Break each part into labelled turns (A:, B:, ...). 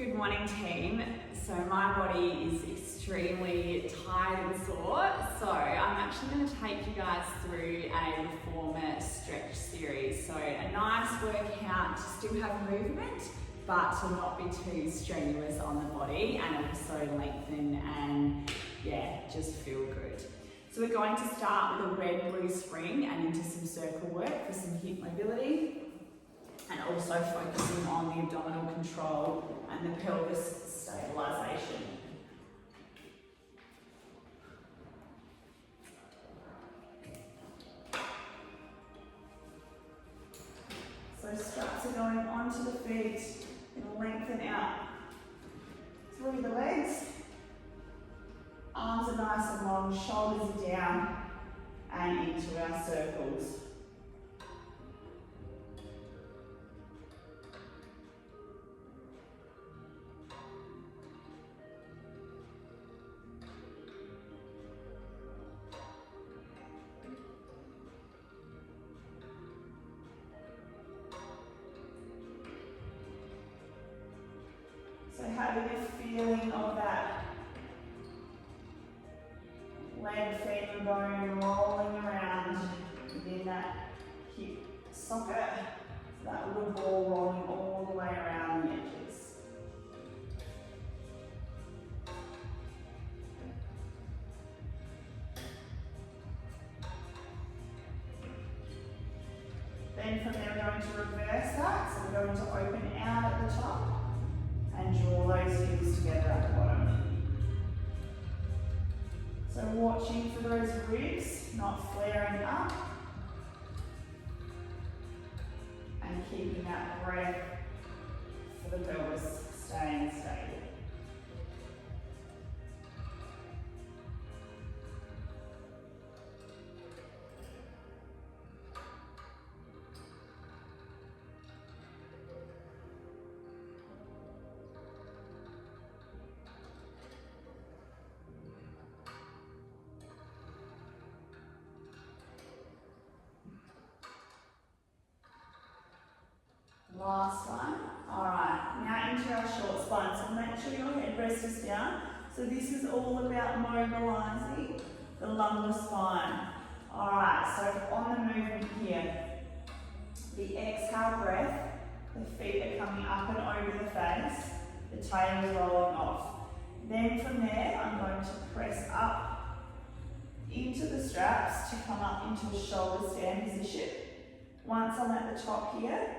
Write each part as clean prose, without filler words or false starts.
A: Good morning, team. So my body is extremely tired and sore, so I'm actually going to take you guys through a reformer stretch series. So a nice workout to still have movement, but to not be too strenuous on the body and also lengthen and just feel good. So we're going to start with a red blue spring and into some circle work for some hip mobility, and also focusing on the abdominal control and the pelvis stabilisation. So straps are going onto the feet and lengthen out through the legs. Arms are nice and long, shoulders are down and into our circles. So having a feeling of that leg femur bone rolling around within that hip socket. So that little ball rolling all the way around the edges. Then from there we're going to reverse that. So we're going to open out at the top and draw those heels together at the bottom. So watching for those ribs not flaring up and keeping that breath for the pelvis staying stable. Last one. Alright, now into our short spine. So make sure your headrest is down. So this is all about mobilising the lumbar spine. Alright, so on the movement here, the exhale breath, the feet are coming up and over the face, the tail is rolling off. Then from there, I'm going to press up into the straps to come up into a shoulder stand position. Once I'm at the top here,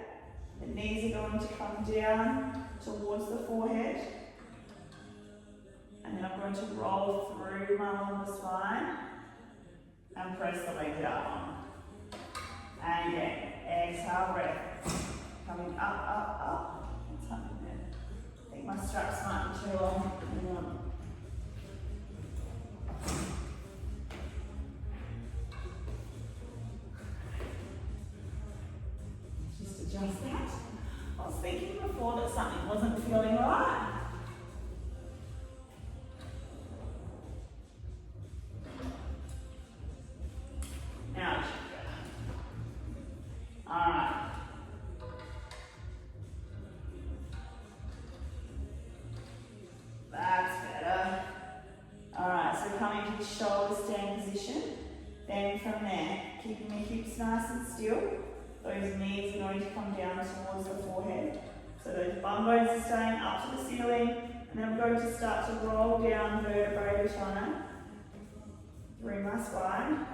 A: the knees are going to come down towards the forehead, and then I'm going to roll through my lumbar spine and press the legs out on. And again, exhale breath, coming up, up, up. What's happening there? I think my straps might be too long. Adjust that. I was thinking before that something wasn't feeling right. Now it should go. Alright. That's better. Alright, so coming to the shoulder stand position. Then from there, keeping the hips nice and still. Those knees are going to come down towards the forehead. So those bum bones are staying up to the ceiling, and then I'm going to start to roll down vertebrae Utana through my spine.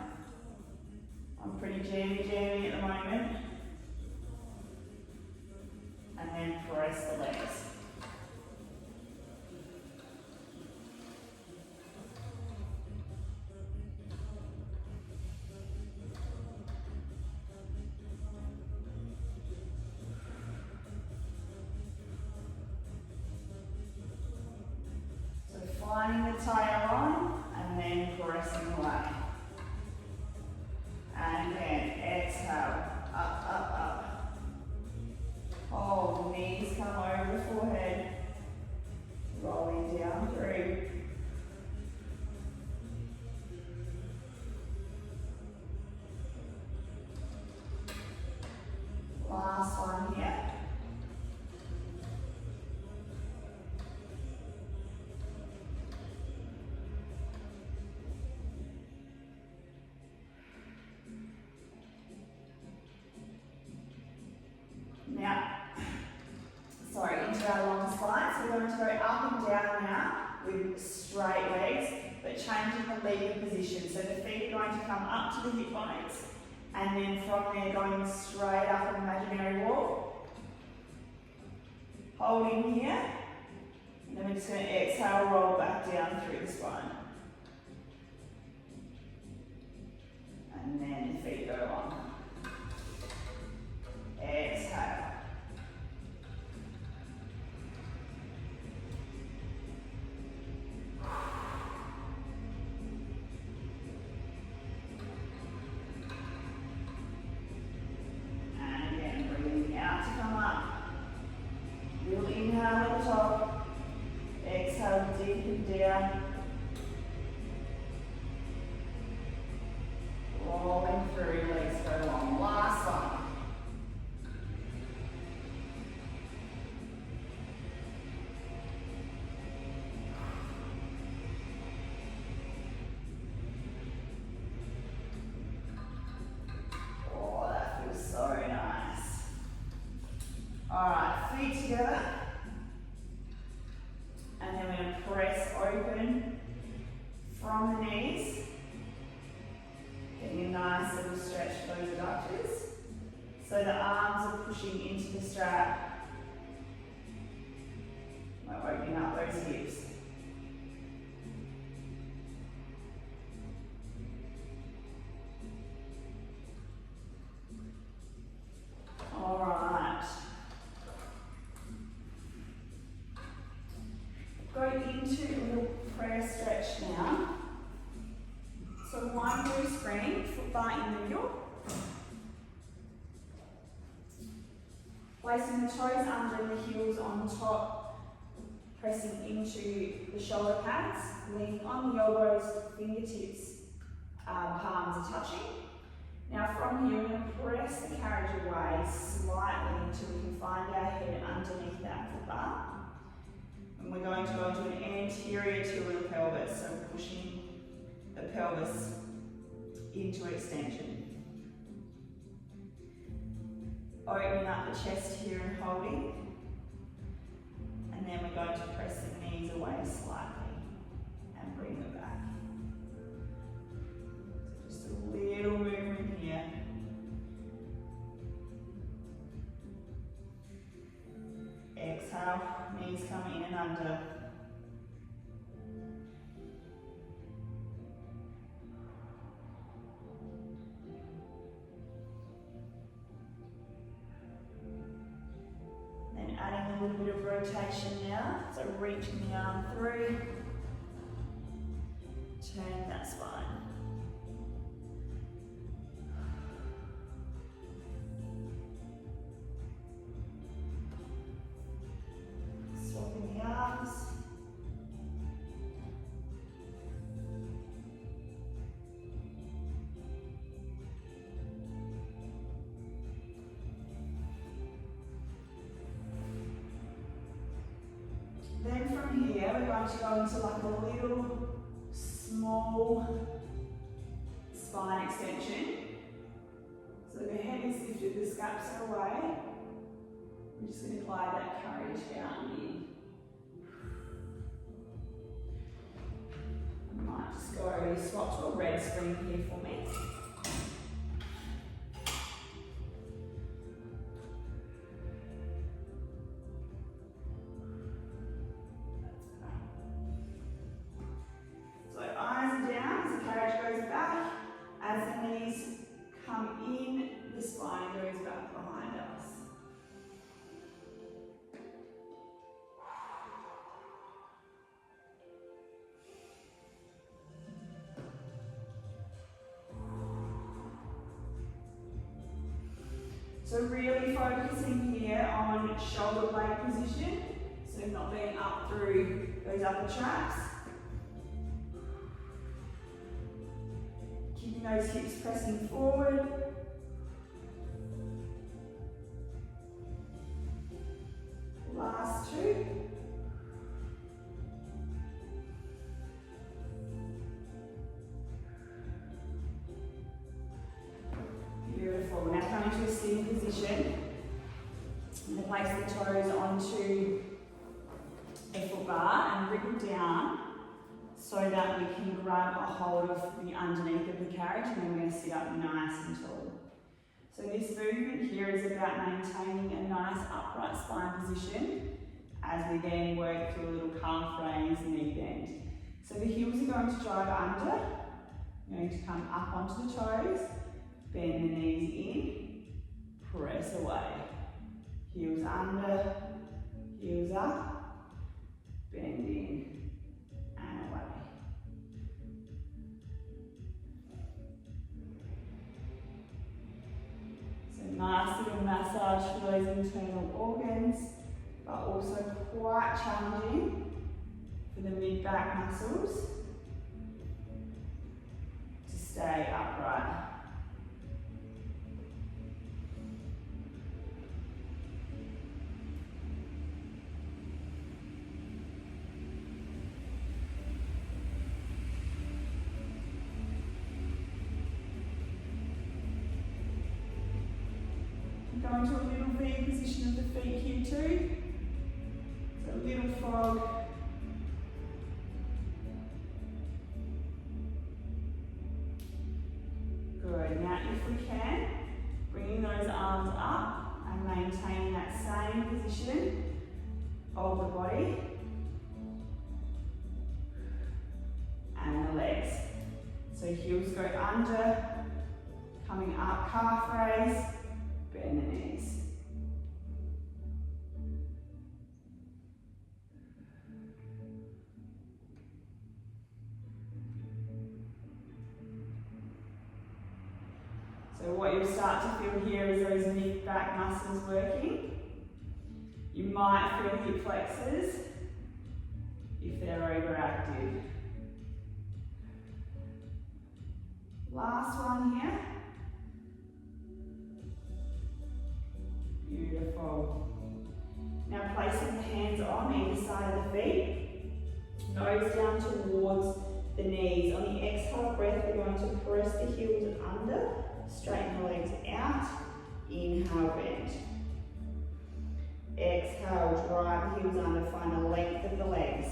A: I'm pretty jammy at the moment. And then press the legs. Finding the tail on and then pressing away. And again, exhale, up, up, up. Hold, knees come over the forehead, rolling down through. Last one here. our long spine. So we're going to go up and down now with straight legs, but changing the legged position. So the feet are going to come up to the hip bones, and then from there going straight up an imaginary wall. Holding here, and then we're just going to exhale, roll back down through the spine. And then the feet go on. Exhale. And again, breathing out to come up. We'll inhale at the top. Exhale, deepen down. Rolling through, legs go long. Last one. Oh, that feels so nice. Alright, feet together. And then we're going to press open from the knees. Getting a nice little stretch for those adductors. So the arms are pushing into the strap. We're opening up those hips. All right. Go into a little prayer stretch now. So one blue screen, foot bar in the middle. Placing the toes under the heels on top, pressing into the shoulder pads, lean on the elbows, fingertips, palms are touching. Now from here, we're going to press the carriage away slightly until we can find our head underneath that foot bar. And we're going to go into an anterior tilt of the pelvis, so pushing the pelvis into extension. Opening up the chest here and holding. And then we're going to press the knees away slightly and bring them back. So just a little movement here. Exhale, knees come in and under. Adding a little bit of rotation now, so reaching the arm through, turn that spine. Swapping the arms. Then from here, we're going to go into like a little small spine extension. So the head is lifted, the scaps are away. We're just going to apply that courage down in. I might just go swap to a red screen here for me. So really focusing here on shoulder blade position, so not being up through those upper traps. Keeping those hips pressing forward. Last two. Beautiful. Now coming to a sitting position. I'm going to place the toes onto bar and wriggle down so that we can grab a hold of the underneath of the carriage, and then we're going to sit up nice and tall. So this movement here is about maintaining a nice upright spine position as we then work through a little calf raise, knee bend. So the heels are going to drive under. You're going to come up onto the toes, bend the knees in, press away. Heels under, heels up, bend in and away. So nice little massage for those internal organs, but also quite challenging for the mid-back muscles to stay upright. Go into a little V position of the feet here too. So a little frog. Good. Now if we can, bringing those arms up and maintaining that same position of the body and the legs. So heels go under, coming up, calf raise, bend the knees. So what you'll start to feel here is those mid-back muscles working. You might feel hip flexors if they're overactive. Last one here. Beautiful. Now placing the hands on either side of the feet, nose down towards the knees. On the exhale breath, we're going to press the heels under, straighten the legs out, inhale, bend. Exhale, drive the heels under, find the length of the legs.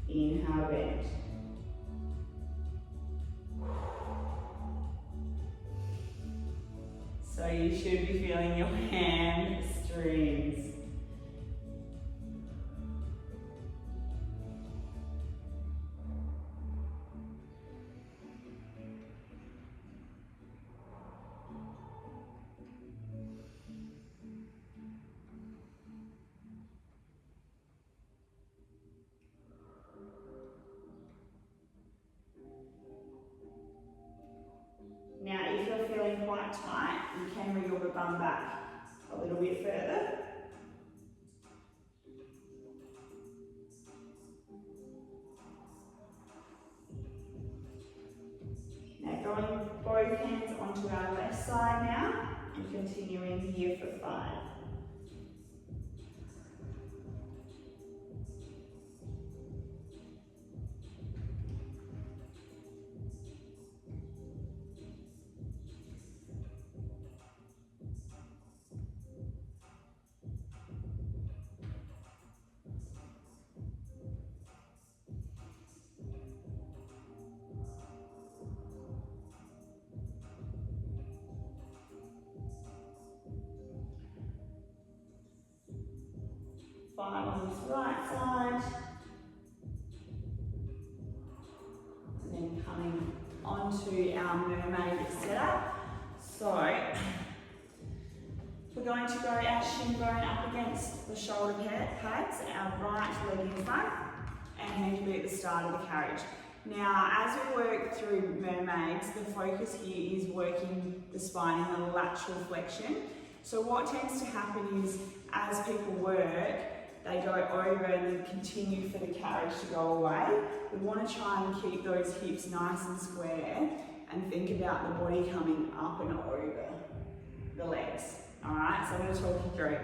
A: Inhale, bend. So you should be feeling your hamstrings. Now, if you're feeling quite tight, you can wriggle the bum back a little bit further. Now, going both hands onto our left side now, and continuing here for 5. Five on this right side, and then coming onto our mermaid setup. So we're going to go our shin bone up against the shoulder pads, our right leg in front, and hand to be at the start of the carriage. Now, as we work through mermaids, the focus here is working the spine in the lateral flexion. So what tends to happen is, as people work, they go over and then continue for the carriage to go away. We want to try and keep those hips nice and square and think about the body coming up and over the legs. Alright, so I'm going to talk you through.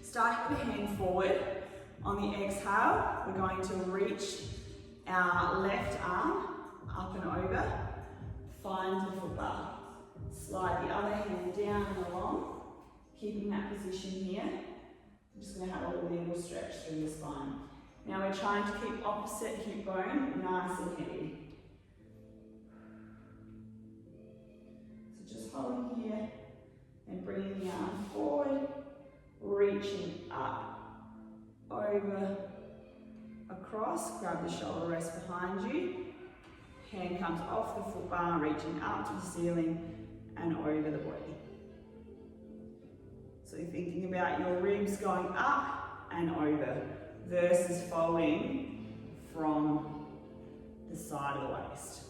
A: Starting with the hand forward, on the exhale, we're going to reach our left arm up and over, find the foot bar. Slide the other hand down and along, keeping that position here. I'm just going to have a little a stretch through the spine. Now we're trying to keep opposite hip bone nice and heavy. So just holding here and bringing the arm forward, reaching up, over, across, grab the shoulder rest behind you, hand comes off the foot bar, reaching up to the ceiling and over the body. So you're thinking about your ribs going up and over versus folding from the side of the waist.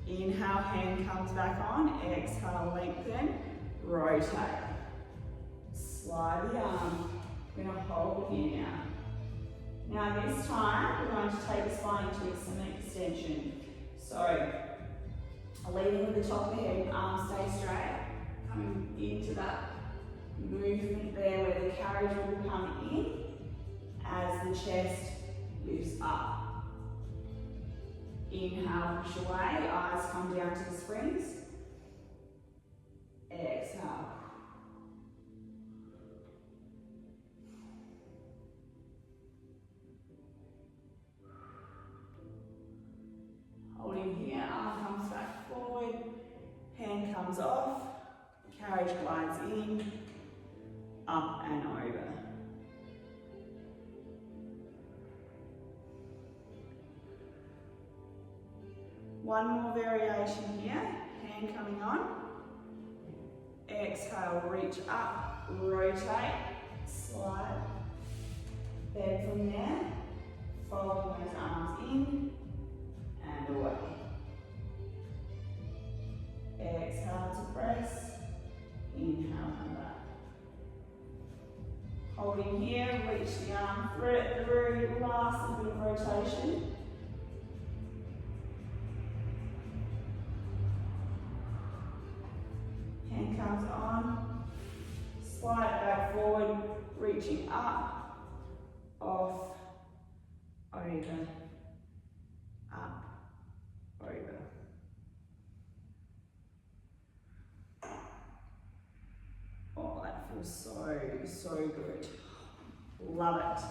A: Inhale, hand comes back on, exhale, lengthen, rotate. Slide the arm, we're going to hold here now. Now this time, we're going to take the spine into some extension. So, leading with the top of the head, arms stay straight, coming into that movement there where the carriage will come in as the chest lifts up. Inhale, push away, eyes come down to the springs. Exhale. Holding here, arm comes back forward, hand comes off, carriage glides in, up and over. One more variation here, hand coming on. Exhale, reach up, rotate, slide. Then from there, folding those arms in and away. Exhale to press, inhale, come back. Holding here, reach the arm through, last bit of rotation. Hand comes on, slide it back forward, reaching up, off, over, up, over. Oh, that feels so good. Love it.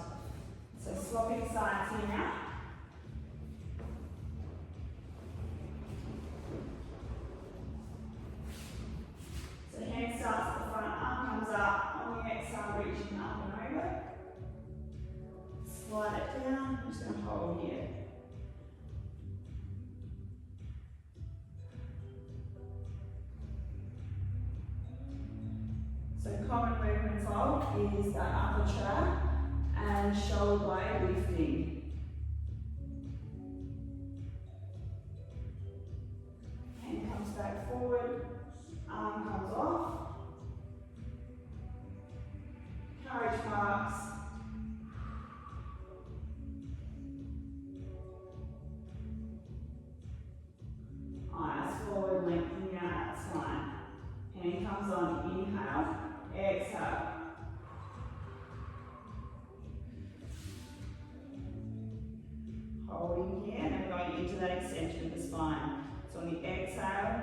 A: So swapping sides here now. So hand starts at the front, arm comes up, on the exhale reaching up and over. Slide it down, I'm just going to hold here. So common movements of is that upper trap and shoulder blade lifting. Hand comes back forward, arm comes off. Carriage marks. Eyes forward, lengthening your outline. Hand comes on, inhale, exhale. Holding here, and we're going into that extension of the spine. So on the exhale,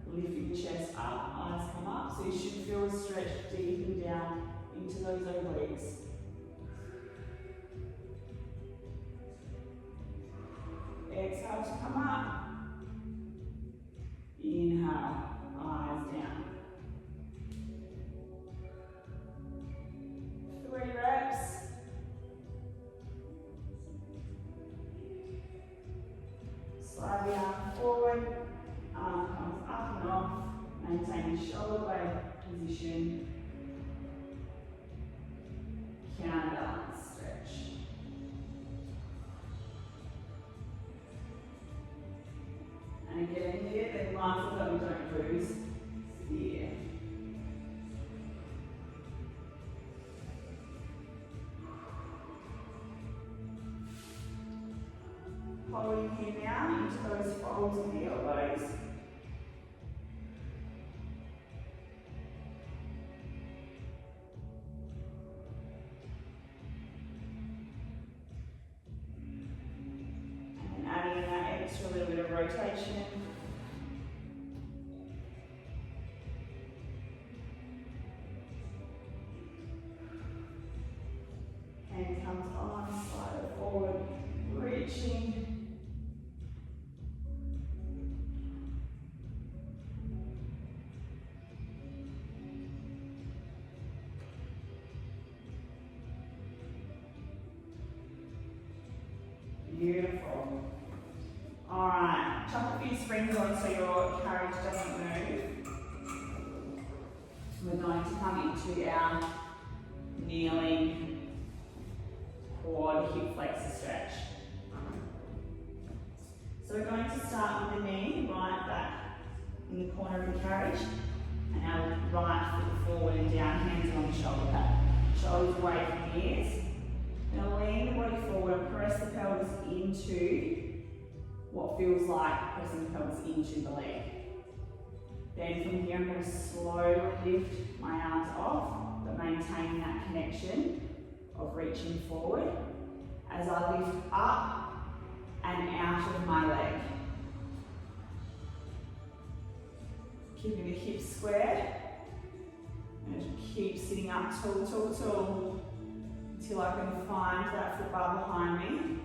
A: lifting the chest up, eyes come up, so you should feel a stretch deepen down into those obliques. Exhale to come up. Inhale, eyes down. 3 reps. Slide the arm forward, arm comes up and off, maintain shoulder blade position. Counterbalance stretch. And again here, the mindful that we don't lose here. Holding here now into those folds of the elbows. And adding that extra little bit of rotation. Beautiful. Alright, chuck a few springs on so your carriage doesn't move. We're going to come into our kneeling quad hip flexor stretch. So we're going to start with the knee right back in the corner of the carriage and our right foot forward and down, hands on the shoulder pad. Shoulders away from the ears. Now lean the body forward and press the pelvis into what feels like pressing the pelvis into the leg. Then from here I'm going to slowly lift my arms off, but maintaining that connection of reaching forward as I lift up and out of my leg. Keeping the hips squared and keep sitting up tall until I can find that foot bar behind me,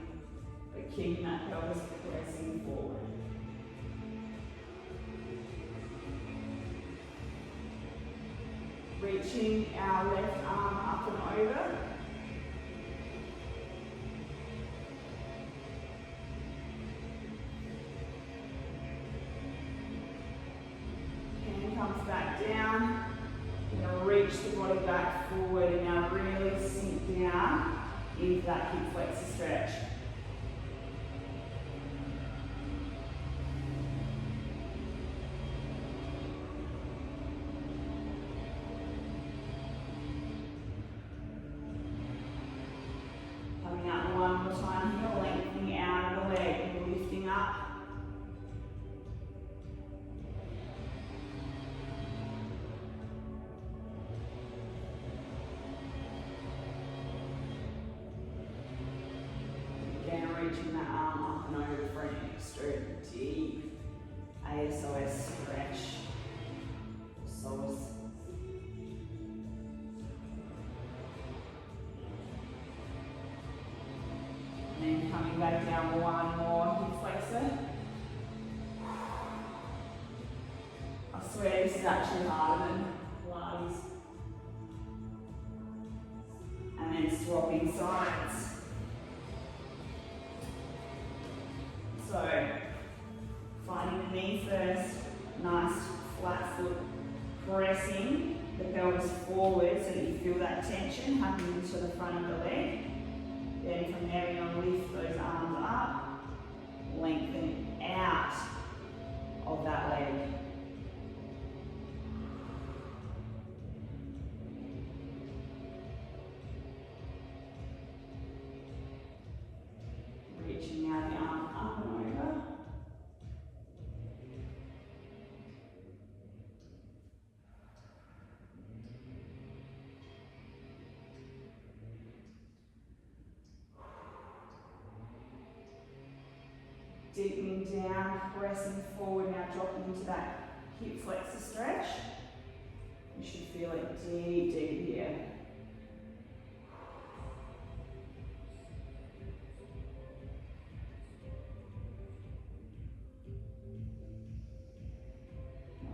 A: but keeping that pelvis pressing forward. Reaching our left arm up and over. Hand comes back down. We're going to reach the body back forward and now really sink down into that hip flexor stretch. Coming out one more time here, lengthening out of the leg and lifting up. Reaching that arm up and over for an extra deep ASOS stretch. Soles. And then coming back down one more hip flexor. I swear this is actually harder than Pilates. And then swapping sides. So, finding the knee first, nice flat foot, pressing the pelvis forward so that you feel that tension happening into the front of the leg. Then from there we're going to lift those arms up, lengthen out of that leg. Reaching out the arm up and over. Deepening down, pressing forward, now dropping into that hip flexor stretch. You should feel it deep here.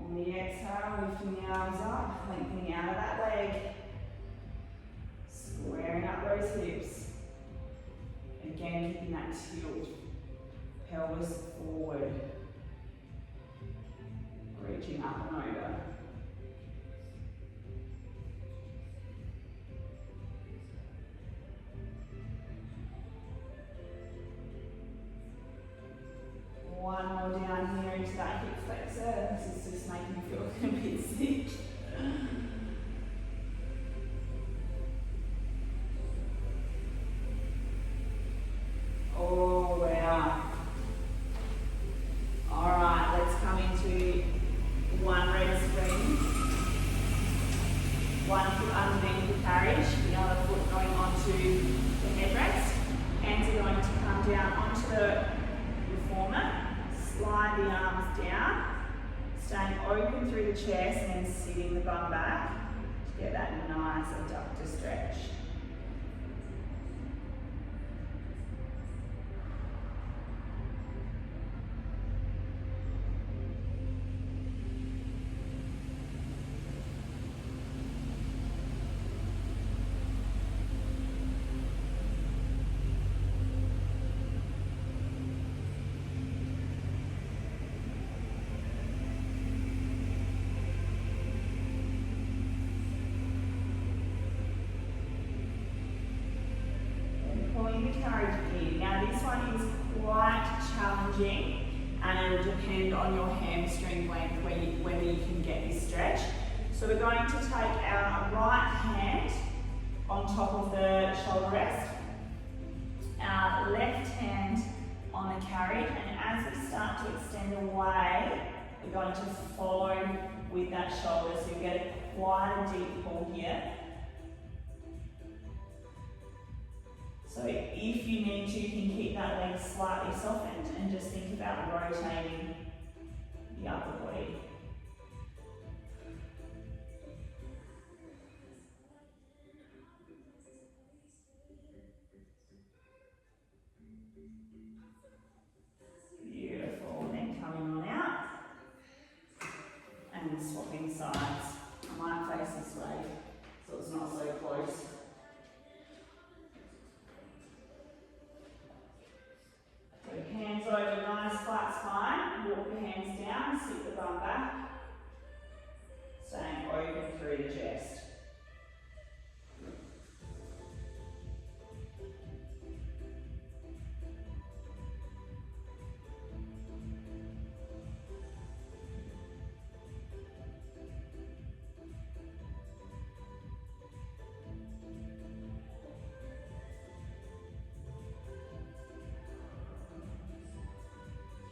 A: On the exhale, lifting the arms up, lengthening out of that leg. Squaring up those hips. Again, keeping that tilt. Pelvis forward. Reaching up and over. One more down here into that hip flexor. This is just making me feel a bit sick. Oh, wow. Alright, let's come into one red spring. One foot underneath the carriage, the other foot going onto the headrest. Hands are going to come down onto the reformer. Slide the arms down, staying open through the chest and then sitting the bum back to get that nice abductor stretch. challenging, and it will depend on your hamstring length whether you can get this stretch. So we're going to take our right hand on top of the shoulder rest, our left hand on the carry, and as we start to extend away, we're going to follow with that shoulder, so you get quite a deep pull here. So if you need to, you can keep that leg slightly softened and just think about rotating the upper body. Beautiful, then coming on out and swapping sides. I might face this way so it's not so close. So hands over, nice flat spine, walk the hands down, sit the bum back, staying open through the chest.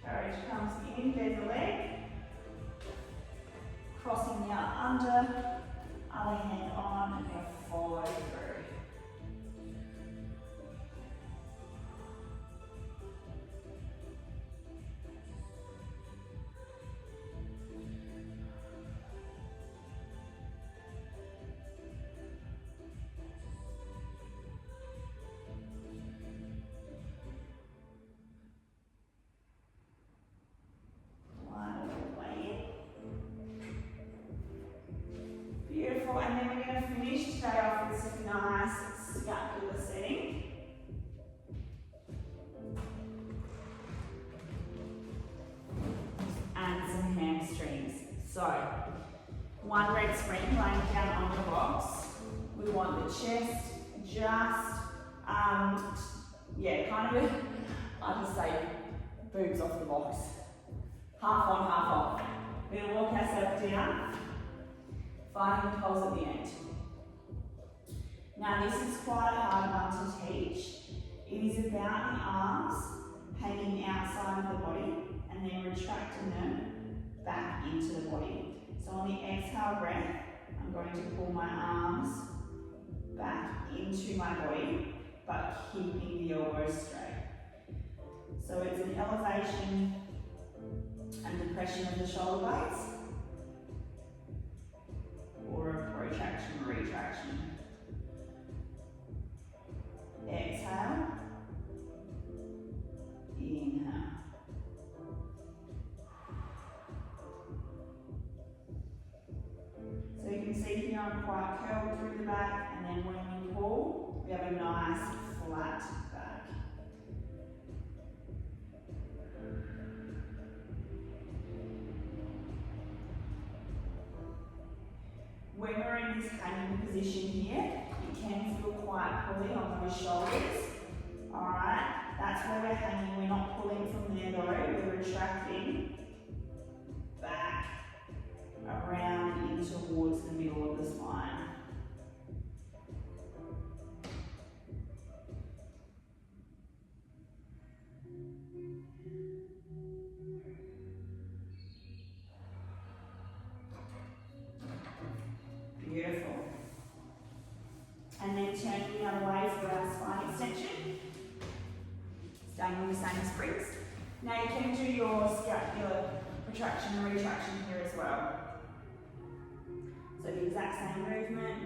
A: Carriage comes in, bend the leg, crossing the arm under, other hand on, and then follow through. Beautiful, and then we're going to finish today off with some nice scapular setting. And some hamstrings. So, one red spring laying down on the box. We want the chest just, kind of, I'll just say boobs off the box. Half on, half off. We're going to walk ourselves down, finding the pulse at the end. Now this is quite a hard one to teach. It is about the arms hanging outside of the body and then retracting them back into the body. So on the exhale breath, I'm going to pull my arms back into my body, but keeping the elbows straight. So it's an elevation and depression of the shoulder blades, or a protraction, retraction. Exhale, inhale. So you can see here I'm quite curled through the back, and then when we pull, we have a nice flat back. When we're in this hanging position here, it can feel quite pully on those shoulders. Alright, that's where we're hanging. We're not pulling from there though, we're retracting back around in towards the middle of the spine. Beautiful. And then turning the other way for our spine extension. Staying with the same springs. Now you can do your scapular protraction and retraction here as well. So the exact same movement.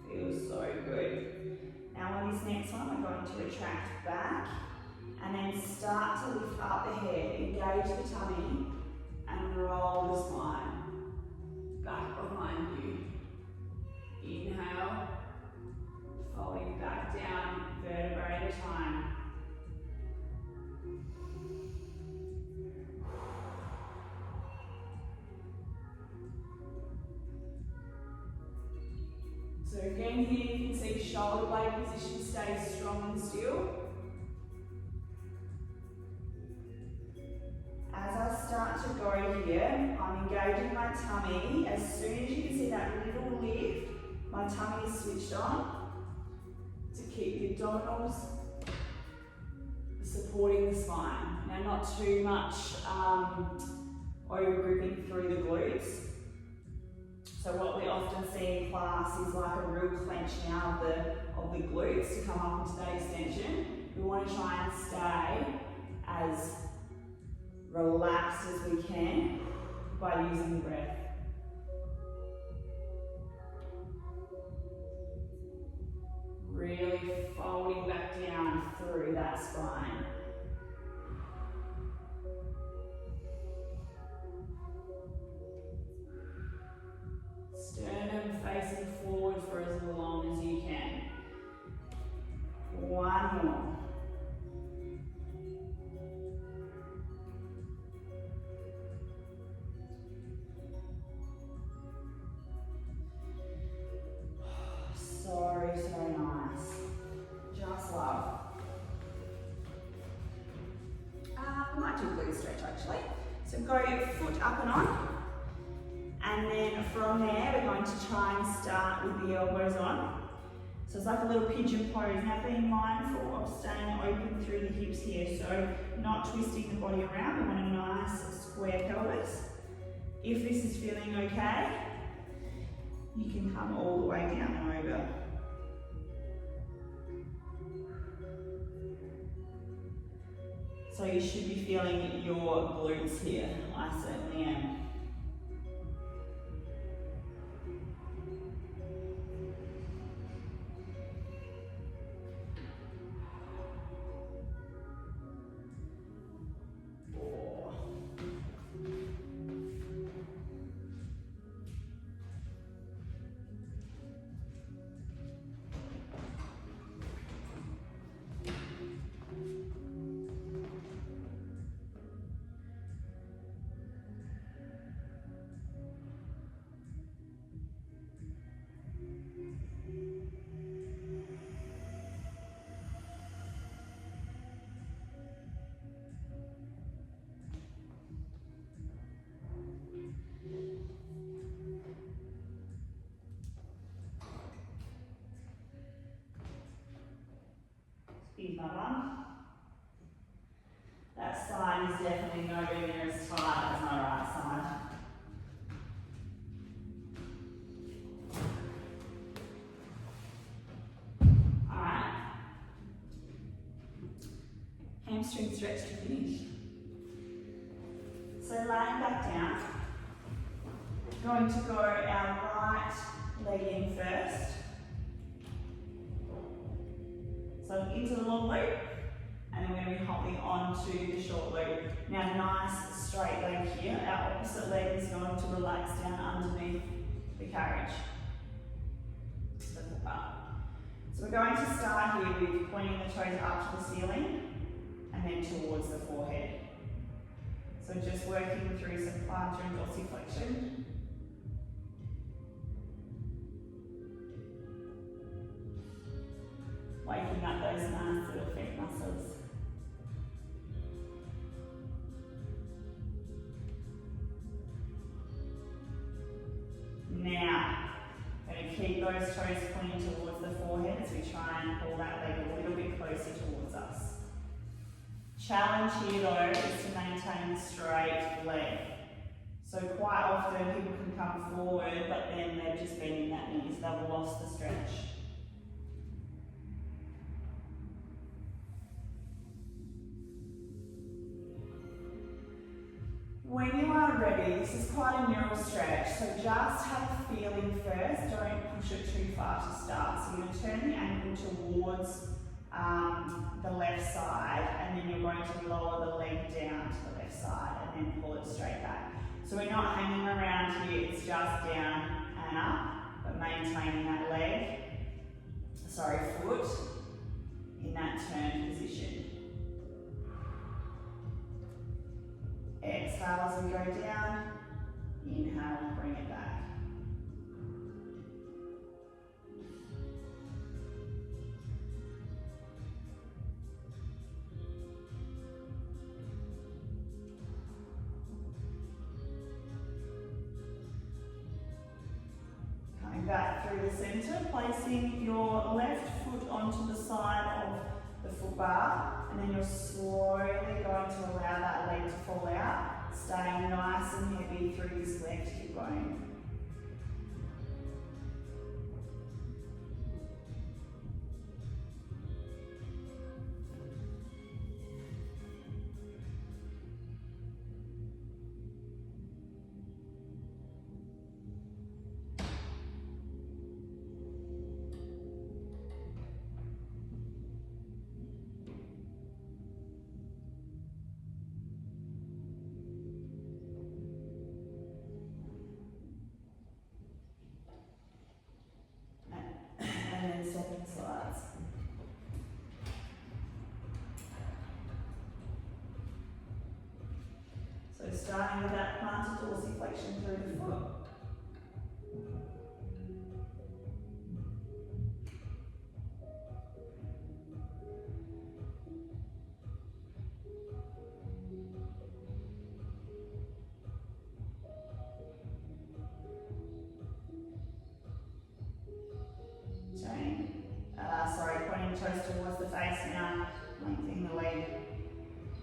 A: Feels so good. Now on this next one, we're going to retract back and then start to lift up the head, engage the tummy, and roll the spine back behind you. Inhale, folding back down, vertebrae at a time. again here you can see shoulder blade position stays strong and still. As I start to go here, I'm engaging my tummy. As soon as you can see that little lift, my tummy is switched on to keep the abdominals supporting the spine. Now not too much over gripping through the glutes. So what we often see in class is like a real clenching out of the glutes to come up into that extension. We want to try and stay as relaxed as we can by using the breath. Really folding back down through that spine. Sternum facing forward for as long as you can. One more. So nice. Just love. We might do a glute stretch actually. So go foot up and on. And then from there, we're going to try and start with the elbows on. So it's like a little pigeon pose. Now being mindful of staying open through the hips here. So not twisting the body around. We want a nice square pelvis. If this is feeling okay, you can come all the way down and over. So you should be feeling your glutes here. I certainly am. Excuse my bum. That side is definitely nowhere near as tight as my right side. Alright. Hamstring stretch to finish. So laying back down, going to go our right leg in first. So into the long loop, and then we're going to be hopping onto the short loop. Now nice straight leg here, our opposite leg is going to relax down underneath the carriage. So we're going to start here with pointing the toes up to the ceiling, and then towards the forehead. So just working through some plantar and dorsiflexion. Waking up those nice little feet muscles. Now, we're going to keep those toes pointing towards the forehead as we try and pull that leg a little bit closer towards us. Challenge here though is to maintain the straight leg. So quite often people can come forward, but then they've just been in that knee, so they've lost the stretch. When you are ready, this is quite a neural stretch, so just have a feeling first, don't push it too far to start. So you're going to turn the ankle towards the left side, and then you're going to lower the leg down to the left side and then pull it straight back. So we're not hanging around here, it's just down and up, but maintaining that foot in that turned position. Exhale as we go down, inhale, bring it back. back through the centre, placing your left foot onto the side of the foot bar, and then you're slowly going to allow that leg to fall out, staying nice and heavy through this left hip bone. And then stepping sides. So starting with that plantar dorsiflexion through the foot. Pointing toes towards the face now, lengthening the leg,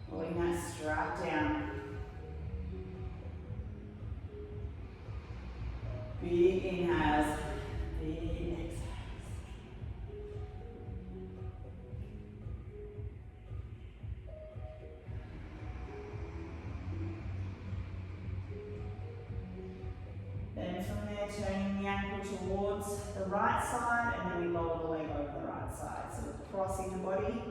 A: pulling that strap down. Big inhales, big exhales. Then from there, turning the ankle towards the right side, and then we lower the leg over the right side. So we're crossing the body.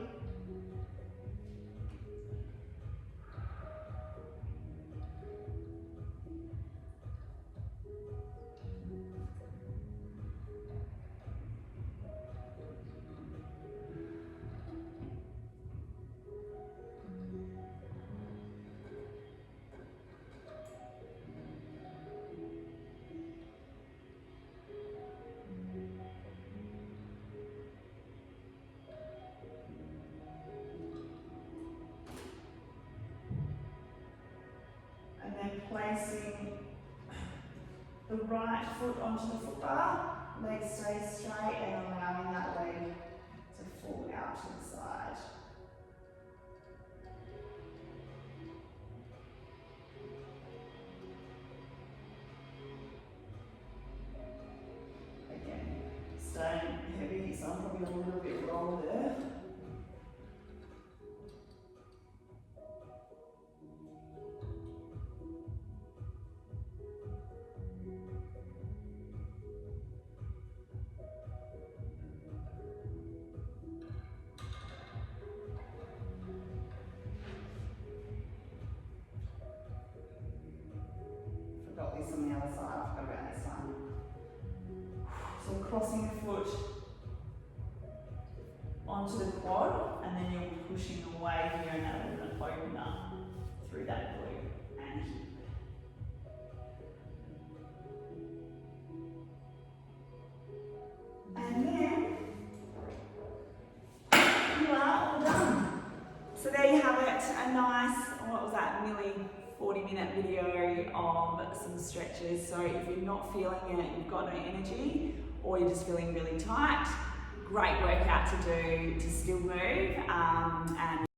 A: Placing the right foot onto the foot bar, leg stays straight, and allowing that leg to fall out to the side. Again, staying heavy, so I'm probably a little bit roll there. Got this on the other side, I've got about this one. So we're crossing the foot onto the quad, and then you're pushing away here, and that will open up through that glute and hip. And then you are all done. So there you have it, a nice, what was that, nearly 40-minute video of some stretches. So if you're not feeling it, you've got no energy, or you're just feeling really tight, great workout to do to still move and